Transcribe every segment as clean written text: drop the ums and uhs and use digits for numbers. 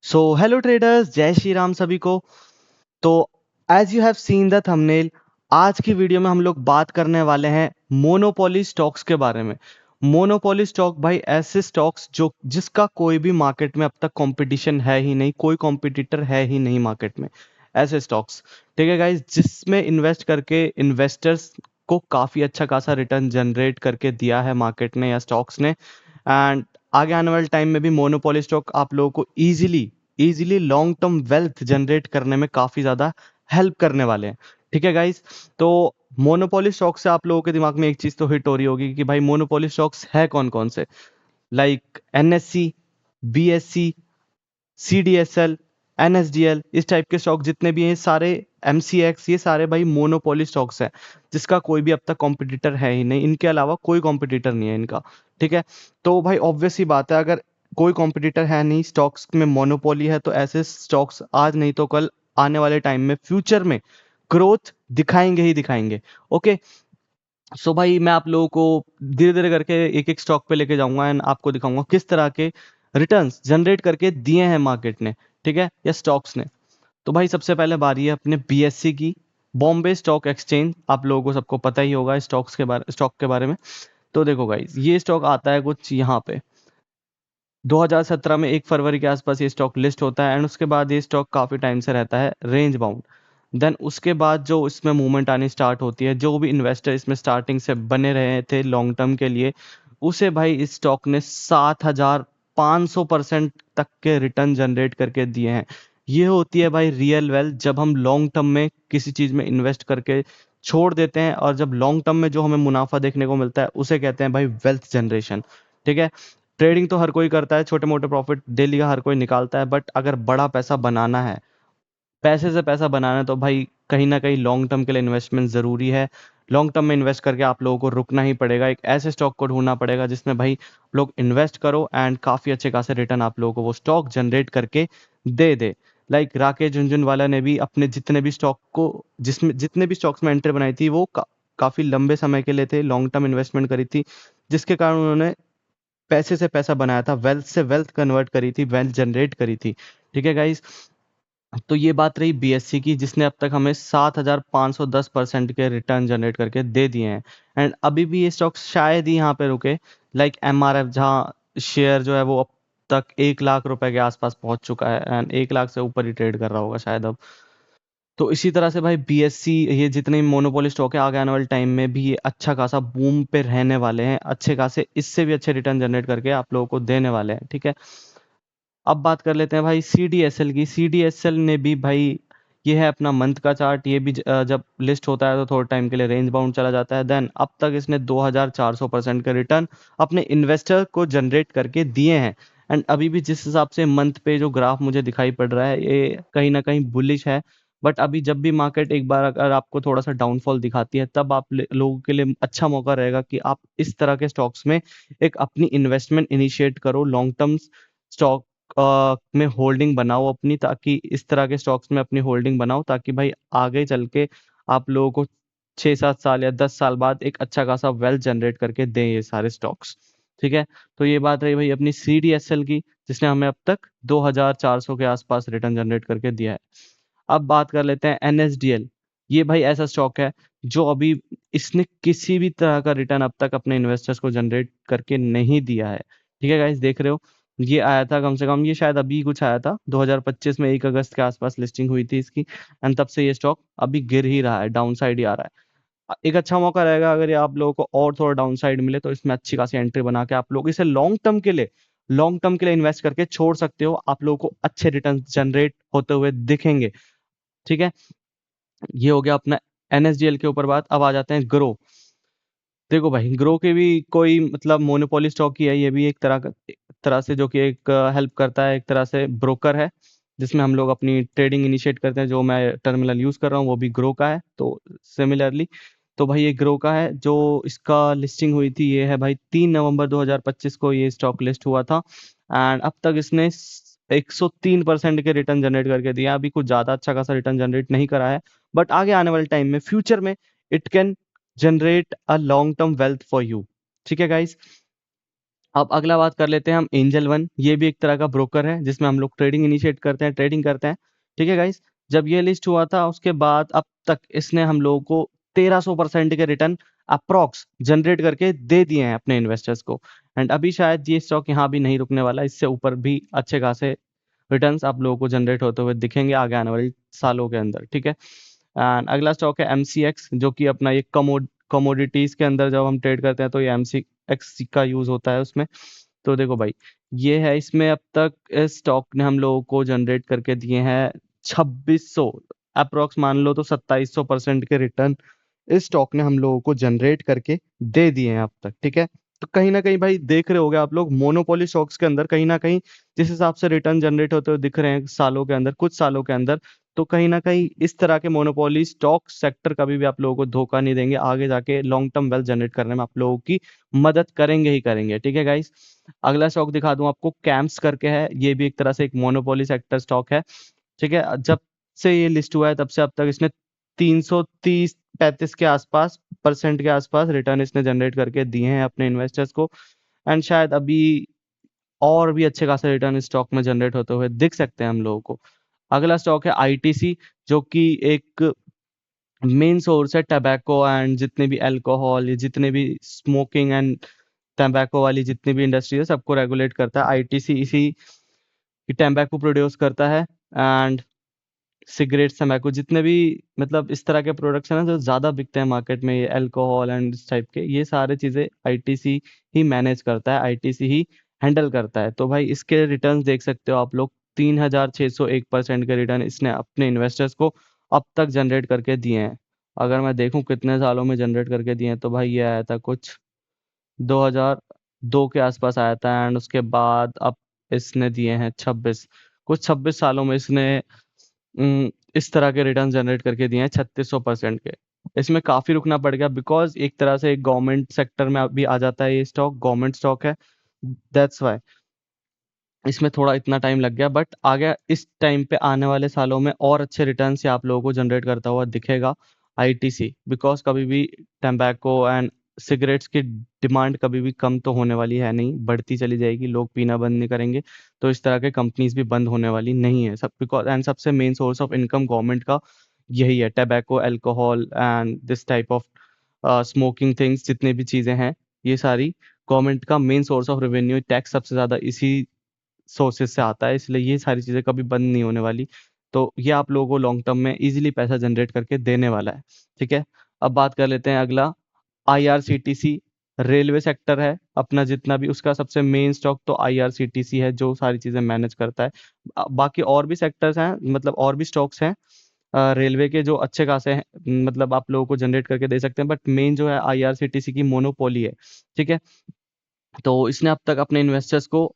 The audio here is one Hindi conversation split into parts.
सो हेलो ट्रेडर्स, जय श्री राम सभी को। तो as you have seen the thumbnail, आज की वीडियो में हम लोग बात करने वाले हैं मोनोपोली स्टॉक्स के बारे में। मोनोपोली स्टॉक भाई ऐसे स्टॉक्स जो जिसका कोई भी मार्केट में अब तक कंपटीशन है ही नहीं, कोई कॉम्पिटिटर है ही नहीं मार्केट में। ऐसे स्टॉक्स, ठीक है गाइस, जिसमें इन्वेस्ट करके इन्वेस्टर्स को काफी अच्छा खासा रिटर्न जनरेट करके दिया है मार्केट ने या स्टॉक्स ने। एंड आगे आने वाले टाइम में भी मोनोपोली स्टॉक आप लोगों को easily long term wealth generate करने में काफी ज्यादा हेल्प करने वाले हैं। ठीक है गाइस। तो मोनोपोली स्टॉक से आप लोगों के दिमाग में एक चीज तो हिट हो रही होगी कि भाई मोनोपोली स्टॉक्स है कौन कौन से। Like NSC, BSc, CDSL, NSDL, इस टाइप के स्टॉक जितने भी हैं सारे, एमसीएक्स, ये सारे भाई मोनोपोली स्टॉक्स हैं जिसका कोई भी अब तक कॉम्पिटिटर है ही नहीं। इनके अलावा कोई कॉम्पिटिटर नहीं है इनका। ठीक है। तो भाई ऑब्वियस ही बात है, अगर कोई कॉम्पिटिटर है नहीं, स्टॉक्स में मोनोपोली है, तो ऐसे स्टॉक्स आज नहीं तो कल आने वाले टाइम में फ्यूचर में ग्रोथ दिखाएंगे ही दिखाएंगे। ओके। सो भाई मैं आप लोगों को धीरे धीरे करके एक एक स्टॉक पे लेके जाऊंगा एंड आपको दिखाऊंगा किस तरह के रिटर्न्स जनरेट करके दिए हैं मार्केट ने, ठीक है, या स्टॉक्स ने। तो भाई सबसे पहले बारी है अपने बीएससी की, बॉम्बे स्टॉक एक्सचेंज। आप लोगों को सबको पता ही होगा स्टॉक के बारे में। तो देखो गाइस, ये स्टॉक आता है कुछ यहाँ पे 2017 में 1 फरवरी के आसपास ये स्टॉक लिस्ट होता है एंड उसके बाद ये स्टॉक काफी टाइम से रहता है रेंज बाउंड। देन उसके बाद जो इसमें मूवमेंट आनी स्टार्ट होती है, जो भी इन्वेस्टर इसमें स्टार्टिंग से बने रहे थे लॉन्ग टर्म के लिए, उसे भाई इस स्टॉक ने 7500% तक के रिटर्न जनरेट करके दिए हैं। ये होती है भाई रियल वेल्थ, जब हम लॉन्ग टर्म में किसी चीज में इन्वेस्ट करके छोड़ देते हैं और जब लॉन्ग टर्म में जो हमें मुनाफा देखने को मिलता है उसे कहते हैं भाई वेल्थ जनरेशन। ठीक है। ट्रेडिंग तो हर कोई करता है, छोटे मोटे प्रॉफिट डेली का हर कोई निकालता है, बट अगर बड़ा पैसा बनाना है, पैसे से पैसा बनाना है, तो भाई कहीं ना कहीं लॉन्ग टर्म के लिए इन्वेस्टमेंट जरूरी है। लॉन्ग टर्म में इन्वेस्ट करके आप लोगों को रुकना ही पड़ेगा, एक ऐसे स्टॉक को ढूंढना पड़ेगा जिसमें भाई लोग इन्वेस्ट करो एंड काफी अच्छे खासे रिटर्न आप लोगों को वो स्टॉक जनरेट करके दे लाइक राकेश झुनझुनवाला ने भी अपने जितने भी स्टॉक को, जिसमें जितने भी स्टॉक्स में एंट्री बनाई थी वो काफी लंबे समय के लिए थे, लॉन्ग टर्म इन्वेस्टमेंट करी थी, जिसके कारण उन्होंने पैसे से पैसा बनाया था, वेल्थ से वेल्थ कन्वर्ट करी थी, वेल्थ जनरेट करी थी। ठीक है गाइस। तो ये बात रही बीएससी की, जिसने अब तक हमें 7510% के रिटर्न जनरेट करके दे दिए हैं। एंड अभी भी ये स्टॉक शायद ही यहाँ पे रुके। लाइक एमआरएफ, जहाँ शेयर जो है वो अब तक 1 लाख रुपए के आसपास पहुंच चुका है एंड 1 लाख से ऊपर ही ट्रेड कर रहा होगा शायद अब। तो इसी तरह से भाई बीएससी, ये जितने मोनोपोली स्टॉक है आगे आने वाले टाइम में भी ये अच्छा खासा बूम पे रहने वाले हैं, अच्छे खासे इससे भी अच्छे रिटर्न जनरेट करके आप लोगों को देने वाले हैं। ठीक है। अब बात कर लेते हैं भाई सीडीएसएल की। सीडीएसएल ने भी भाई, ये है अपना मंथ का चार्ट, ये भी जब लिस्ट होता है तो थोड़े टाइम के लिए रेंज बाउंड चला जाता है। देन अब तक इसने 2400% के रिटर्न अपने इन्वेस्टर को जनरेट करके दिए हैं। एंड अभी भी जिस हिसाब से मंथ पे जो ग्राफ मुझे दिखाई पड़ रहा है, ये कहीं ना कहीं बुलिश है। बट अभी जब भी मार्केट एक बार अगर आपको थोड़ा सा डाउनफॉल दिखाती है, तब आप लोगों के लिए अच्छा मौका रहेगा कि आप इस तरह के स्टॉक्स में एक अपनी इन्वेस्टमेंट इनिशिएट करो, लॉन्ग टर्म स्टॉक में होल्डिंग बनाओ अपनी, ताकि इस तरह के स्टॉक्स में अपनी होल्डिंग बनाओ, ताकि भाई आगे चल के आप लोगों को 6-7 साल या 10 साल बाद एक अच्छा खासा वेल्थ जनरेट करके दें ये सारे स्टॉक्स। ठीक है। तो ये बात रही भाई अपनी सीडीएसएल की, जिसने हमें अब तक 2400 के आसपास रिटर्न जनरेट करके दिया है। अब बात कर लेते हैं एनएसडीएल। ये भाई ऐसा स्टॉक है जो अभी, इसने किसी भी तरह का रिटर्न अब तक अपने इन्वेस्टर्स को जनरेट करके नहीं दिया है। ठीक है गाइस, देख रहे हो, ये आया था कम से कम, ये शायद अभी कुछ आया था 2025 में, 1 अगस्त के आसपास लिस्टिंग हुई थी इसकी। एंड तब से ये स्टॉक अभी गिर ही रहा है, डाउन साइड ही आ रहा है। एक अच्छा मौका रहेगा अगर ये आप लोगों को और थोड़ा डाउन साइड मिले, तो इसमें अच्छी खासी एंट्री बना के आप लोग इसे लॉन्ग टर्म के लिए इन्वेस्ट करके छोड़ सकते हो, आप लोगों को अच्छे रिटर्न जनरेट होते हुए दिखेंगे। ठीक है। ये हो गया अपना एनएसडीएल के ऊपर बात। अब आ जाते हैं ग्रो। देखो भाई, ग्रो के भी कोई मतलब मोनोपोली स्टॉक ही है, ये भी एक तरह से जो कि एक हेल्प करता है, एक तरह से ब्रोकर है, जिसमें हम लोग अपनी ट्रेडिंग इनिशिएट करते हैं। जो मैं टर्मिनल यूज कर रहा हूँ वो भी ग्रो का है, तो सिमिलरली तो भाई ये ग्रो का है। जो इसका लिस्टिंग हुई थी, ये है भाई 3 नवंबर 2025 को ये स्टॉक लिस्ट हुआ था। एंड अब तक इसने 103% के रिटर्न जनरेट करके दिया। अभी कुछ ज्यादा अच्छा खासा रिटर्न जनरेट नहीं करा है, बट आगे आने वाले टाइम में, फ्यूचर में, it can generate a long term wealth for you. ठीक है गाइस। अब अगला बात कर लेते हैं हम एंजल वन। ये भी एक तरह का ब्रोकर है जिसमें हम लोग ट्रेडिंग इनिशिएट करते हैं, ट्रेडिंग करते हैं। ठीक है गाइस, जब ये लिस्ट हुआ था उसके बाद अब तक इसने हम लोगों को 1300% के रिटर्न अप्रॉक्स जनरेट करके दे दिए हैं अपने इन्वेस्टर्स को। एंड अभी शायद ये स्टॉक यहाँ भी नहीं रुकने वाला, इससे ऊपर भी अच्छे खासे रिटर्न्स आप लोगों को जनरेट होते हुए दिखेंगे आगे आने वाले सालों के अंदर। ठीक है, एंड अगला स्टॉक है एमसीएक्स, जो कि अपना ये कमोडिटीज के अंदर जब हम ट्रेड करते हैं तो ये एमसीएक्स का यूज होता है उसमें। तो देखो भाई, ये है, इसमें अब तक इस स्टॉक ने हम लोगों को जनरेट करके दिए हैं 2600, अप्रोक्स मान लो तो 2700% के रिटर्न इस स्टॉक ने हम लोगों को जनरेट करके दे दिए हैं अब तक। ठीक है, तो कहीं ना कहीं भाई देख रहे होगे आप लोग, मोनोपोली स्टॉक्स के अंदर कहीं ना कहीं जिस हिसाब से रिटर्न जनरेट होते हुए दिख रहे हैं सालों के अंदर, कुछ सालों के अंदर, तो कहीं ना कहीं इस तरह के मोनोपोली स्टॉक सेक्टर कभी भी आप लोगों को धोखा नहीं देंगे, आगे जाके लॉन्ग टर्म वेल्थ जनरेट करने में आप लोगों की मदद करेंगे ही करेंगे। ठीक है गाइस, अगला स्टॉक दिखा दूं आपको, कैम्स करके है, ये भी एक तरह से एक मोनोपोली सेक्टर स्टॉक है। ठीक है, जब से ये लिस्ट हुआ है तब से अब तक इसने 330-35 के आसपास परसेंट के आसपास रिटर्न इसने जनरेट करके दिए हैं अपने इन्वेस्टर्स को। एंड शायद अभी और भी अच्छे खासे रिटर्न इस स्टॉक में जनरेट होते हुए दिख सकते हैं हम लोगों को। अगला स्टॉक है आईटीसी, जो कि एक मेन सोर्स है टबैको एंड जितने भी अल्कोहल, जितने भी स्मोकिंग एंड टैम्बैको वाली जितनी भी इंडस्ट्री है सबको रेगुलेट करता है आईटीसी। इसी टैम्बैको प्रोड्यूस करता है एंड सिगरेट, तंबाकू, जितने भी मतलब इस तरह के प्रोडक्ट्स हैं ना जो ज़्यादा बिकते हैं मार्केट में, ये अल्कोहल एंड इस टाइप के, ये सारे चीज़ें आईटीसी ही मैनेज करता है, आईटीसी ही हैंडल करता है। तो भाई इसके रिटर्न्स देख सकते हो आप लोग, 3601% के रिटर्न इसने अपने इन्वेस्टर्स को अब तक जनरेट करके दिए हैं। अगर मैं देखूं कितने सालों में जनरेट करके दिए हैं, तो भाई ये आया था कुछ 2002 के आसपास आया था, एंड उसके बाद अब इसने दिए हैं 26, कुछ 26 सालों में इसने इस तरह के रिटर्न जनरेट करके दिए हैं 3600% के। इसमें काफी रुकना पड़ गया बिकॉज एक तरह से एक गवर्नमेंट सेक्टर में अभी आ जाता है, ये स्टॉक गवर्नमेंट स्टॉक है, दैट्स वाई इसमें थोड़ा इतना टाइम लग गया। बट आगे इस टाइम पे आने वाले सालों में और अच्छे रिटर्न से आप लोगों को जनरेट करता हुआ दिखेगा आईटीसी, बिकॉज कभी भी टैम्बैको एंड सिगरेट्स की डिमांड कभी भी कम तो होने वाली है नहीं, बढ़ती चली जाएगी, लोग पीना बंद नहीं करेंगे, तो इस तरह के कंपनीज भी बंद होने वाली नहीं है सब, बिकॉज एंड सबसे main source of income government का यही है, tobacco, alcohol and this type of smoking things, जितने भी चीजें हैं ये सारी गवर्नमेंट का main source of revenue, tax सबसे ज्यादा इसी सोर्सेज से आता है, इसलिए ये सारी चीजें कभी बंद नहीं होने वाली। तो ये आप लोगों को लॉन्ग टर्म में इजीली पैसा जनरेट करके देने वाला है। ठीक है, अब बात कर लेते हैं अगला, आईआरसीटीसी, रेलवे सेक्टर है अपना, जितना भी उसका सबसे मेन स्टॉक तो आईआरसीटीसी है जो सारी चीजें मैनेज करता है। बाकी और भी सेक्टर्स हैं, मतलब और भी स्टॉक्स हैं रेलवे के जो अच्छे खासे हैं, मतलब आप लोगों को जनरेट करके दे सकते हैं, बट मेन जो है आईआरसीटीसी की मोनोपोली है। ठीक है, तो इसने अब तक अपने इन्वेस्टर्स को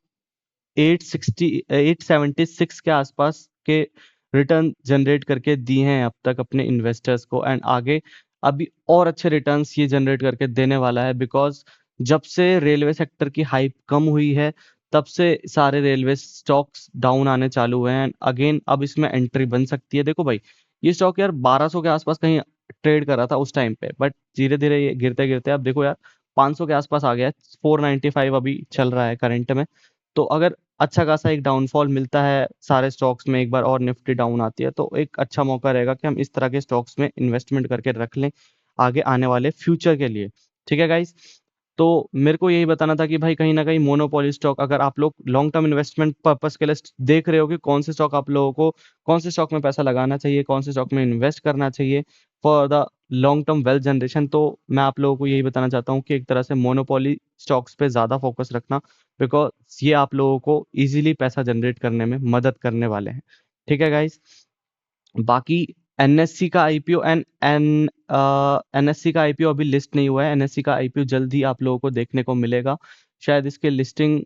876 के आसपास के रिटर्न जनरेट करके दिए हैं अब तक अपने इन्वेस्टर्स को, एंड आगे अभी और अच्छे रिटर्न्स ये जनरेट करके देने वाला है, बिकॉज जब से रेलवे सेक्टर की हाइप कम हुई है तब से सारे रेलवे स्टॉक्स डाउन आने चालू हुए हैं, अगेन अब इसमें एंट्री बन सकती है। देखो भाई, ये स्टॉक यार 1200 के आसपास कहीं ट्रेड कर रहा था उस टाइम पे, बट धीरे धीरे ये गिरते गिरते अब देखो यार 500 के आसपास आ गया है, 495 अभी चल रहा है करंट में। तो अगर अच्छा खासा एक डाउनफॉल मिलता है सारे स्टॉक्स में, एक बार और निफ्टी डाउन आती है, तो एक अच्छा मौका रहेगा कि हम इस तरह के स्टॉक्स में इन्वेस्टमेंट करके रख लें आगे आने वाले फ्यूचर के लिए। ठीक है गाइस, तो मेरे को यही बताना था कि भाई कहीं ना कहीं मोनोपोली स्टॉक अगर आप लोग लॉन्ग टर्म इन्वेस्टमेंट पर्पस के लिए देख रहे हो कि कौन से स्टॉक आप लोगों को, कौन से स्टॉक में पैसा लगाना चाहिए, कौन से स्टॉक में इन्वेस्ट करना चाहिए for the long term wealth generation, तो मैं आप लोगों को यही बताना चाहता हूँ कि एक तरह से मोनोपोली स्टॉक्स पे ज़्यादा फोकस रखना, बिकॉज ये आप लोगों को इजीली पैसा जनरेट करने में मदद करने वाले हैं। ठीक है गाइस, बाकी एनएससी का आईपीओ एंड एनएससी का आईपीओ अभी लिस्ट नहीं हुआ है, एनएससी का आईपीओ जल्द ही आप लोगों को देखने को मिलेगा, शायद इसके लिस्टिंग,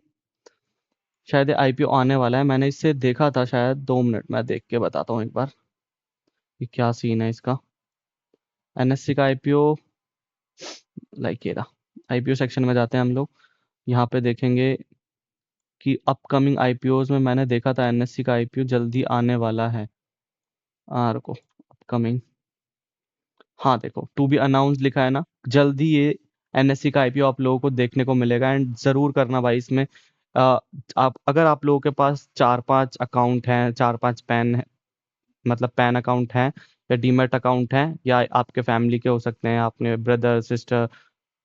शायद आईपीओ आने वाला है, मैंने इससे देखा था शायद, 2 मिनट मैं देख के बताता हूँ एक बार कि क्या सीन है इसका। एनएससी का आईपीओ लाइक ये रहा, आईपीओ सेक्शन में जाते हैं हम लोग, यहाँ पे देखेंगे कि अपकमिंग आईपीओज में मैंने देखा था एनएससी का आईपीओ जल्दी आने वाला है। रुको, अपकमिंग, हाँ देखो टू बी अनाउंस लिखा है ना, जल्दी ये एनएससी का आईपीओ आप लोगों को देखने को मिलेगा। एंड जरूर करना भाई इसमें। आप अगर आप लोगों के पास 4-5 अकाउंट हैं, 4-5 पैन, मतलब पैन अकाउंट है या डीमैट अकाउंट है, या आपके फैमिली के हो सकते हैं, आपने ब्रदर सिस्टर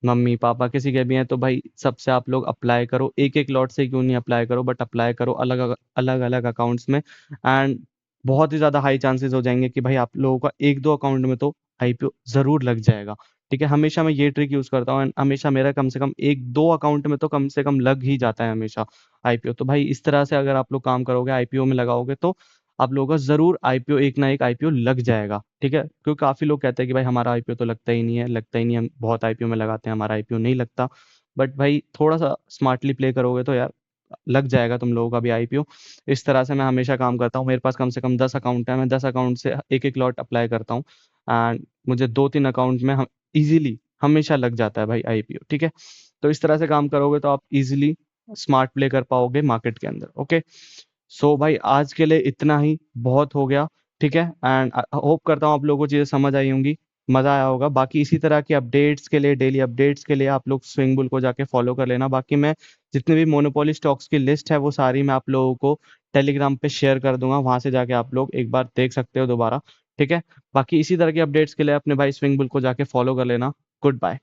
मम्मी पापा किसी के भी हैं, तो भाई सबसे आप लोग अप्लाई करो। एक एक लॉट से क्यों नहीं अप्लाई करो, बट अप्लाई करो अलग अलग अलग अकाउंट्स में। एंड बहुत ही ज़्यादा हाई चांसेस हो जाएंगे कि भाई आप लोगों का एक दो अकाउंट में तो आईपीओ ज़रूर लग जाएगा। ठीक है, हमेशा मैं ये ट्रिक यूज़ करता हूँ एंड हमेशा मेरा कम से कम एक दो अकाउंट में तो कम से कम लग ही जाता है हमेशा आईपीओ। तो भाई इस तरह से अगर आप लोग काम करोगे, आईपीओ में लगाओगे, तो आप लोगों का ज़रूर आईपीओ एक ना एक आईपीओ लग जाएगा। ठीक है, क्योंकि काफ़ी लोग कहते हैं कि भाई हमारा आईपीओ तो लगता ही नहीं है, लगता ही नहीं है, हम बहुत आईपीओ में लगाते हैं, हमारा आईपीओ नहीं लगता। बट भाई थोड़ा सा स्मार्टली प्ले करोगे तो यार लग जाएगा तुम लोगों का भी आईपीओ। इस तरह से मैं हमेशा काम करता हूँ। मेरे पास कम से कम 10 अकाउंट है, मैं 10 अकाउंट से एक एक लॉट अप्लाई करता हूँ। एंड मुझे 2-3 अकाउंट में हम इजीली हमेशा लग जाता है भाई आईपीओ। ठीक है, तो इस तरह से काम करोगे तो आप इजीली स्मार्ट प्ले कर पाओगे मार्केट के अंदर। ओके, सो भाई आज के लिए इतना ही बहुत हो गया। ठीक है, एंड होप करता हूँ आप लोगों को चीज़ें समझ आई होंगी, मज़ा आया होगा। बाकी इसी तरह के अपडेट्स के लिए, डेली अपडेट्स के लिए आप लोग स्विंग बुल को जाके फॉलो कर लेना। बाकी मैं जितने भी मोनोपोली स्टॉक्स की लिस्ट है वो सारी मैं आप लोगों को टेलीग्राम पे शेयर कर दूंगा, वहां से जाके आप लोग एक बार देख सकते हो दोबारा। ठीक है, बाकी इसी तरह के अपडेट्स के लिए अपने भाई स्विंग बुल को जाके फॉलो कर लेना। Good bye.